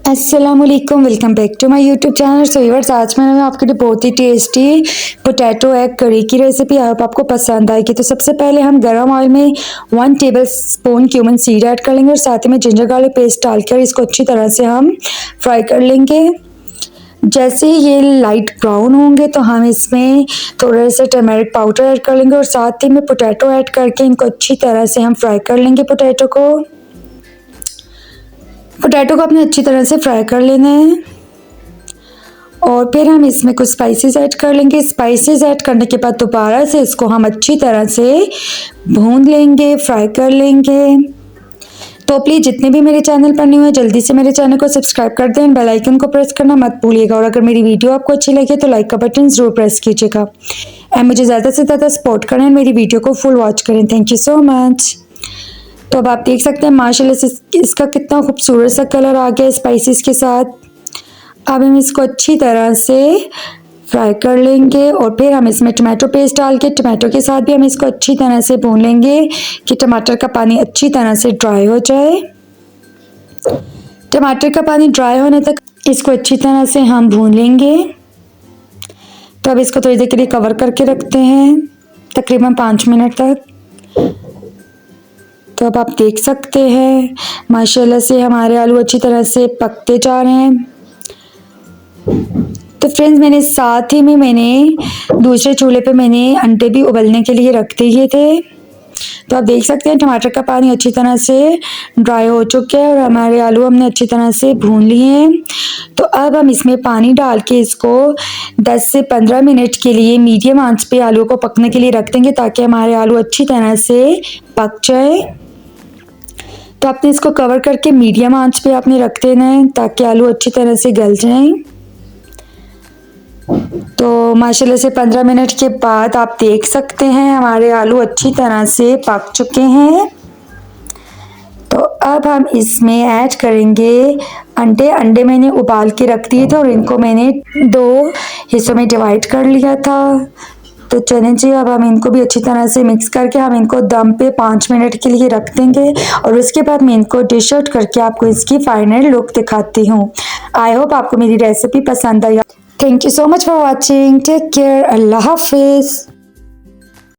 अस्सलामुअलैकुम, welcome back to my YouTube channel. So viewers, आज मैं आपके लिए बहुत ही टेस्टी पोटैटो एग करी की रेसिपी आप आपको पसंद आएगी। तो सबसे पहले हम गरम ऑयल में 1 table spoon cumin seed add कर लेंगे और साथ ही में जिंजर गार्लिक पेस्ट डालकर इसको अच्छी तरह से हम फ्राई कर लेंगे। जैसे ही ये लाइट ब्राउन होंगे तो हम इसमें थोड़ा सा टर्मरिक पाउडर ऐड कर लेंगे और साथ ही में पोटैटो ऐड करके इनको अच्छी तरह से हम फ्राई कर लेंगे। पोटैटो को अपने अच्छी तरह से फ्राई कर लेना है और फिर हम इसमें कुछ स्पाइसेस ऐड कर लेंगे। स्पाइसेस ऐड करने के बाद दोबारा से इसको हम अच्छी तरह से भून लेंगे, फ्राई कर लेंगे। तो प्लीज़ जितने भी मेरे चैनल पर न्यू है जल्दी से मेरे चैनल को सब्सक्राइब कर दें, बेल आइकन को प्रेस करना मत भूलिएगा और अगर मेरी वीडियो आपको अच्छी लगे तो लाइक का बटन ज़रूर प्रेस कीजिएगा एंड मुझे ज़्यादा से ज़्यादा सपोर्ट करें, मेरी वीडियो को फुल वॉच करें। Thank you so much. तो अब आप देख सकते हैं माशाल्लाह से इसका कितना खूबसूरत सा कलर आ गया स्पाइसेस के साथ। अब हम इसको अच्छी तरह से फ्राई कर लेंगे और फिर हम इसमें टमाटो पेस्ट डाल के टमाटो के साथ भी हम इसको अच्छी तरह से भून लेंगे कि टमाटर का पानी अच्छी तरह से ड्राई हो जाए। टमाटर का पानी ड्राई होने तक इसको अच्छी तरह से हम भून लेंगे। तो अब इसको थोड़ी देर के लिए कवर करके रखते हैं, तकरीबन 5 मिनट तक। तो अब आप देख सकते हैं माशाल्लाह से हमारे आलू अच्छी तरह से पकते जा रहे हैं। तो फ्रेंड्स, मैंने साथ ही में दूसरे चूल्हे पे अंडे भी उबलने के लिए रख दिए थे। तो आप देख सकते हैं टमाटर का पानी अच्छी तरह से ड्राई हो चुका है और हमारे आलू हमने अच्छी तरह से भून लिए हैं। तो अब हम इसमें पानी डाल के इसको 10 से 15 मिनट के लिए मीडियम आंच पे आलू को पकने के लिए रख देंगे ताकि हमारे आलू अच्छी तरह से पक जाए। तो आपने इसको कवर करके मीडियम आंच पे आपने रख देना है ताकि आलू अच्छी तरह से गल जाएं। तो माशाल्लाह से 15 मिनट के बाद आप देख सकते हैं हमारे आलू अच्छी तरह से पक चुके हैं। तो अब हम इसमें ऐड करेंगे अंडे मैंने उबाल के रख दिए थे और इनको मैंने 2 हिस्सों में डिवाइड कर लिया था। तो चलें जी, अब हम इनको भी अच्छी तरह से मिक्स करके हम इनको दम पे 5 मिनट के लिए रख देंगे और उसके बाद मैं इनको डिश आउट करके आपको इसकी फाइनल लुक दिखाती हूँ। आई होप आपको मेरी रेसिपी पसंद आई। Thank you so much for watching. Take care. Allah हाफिज़।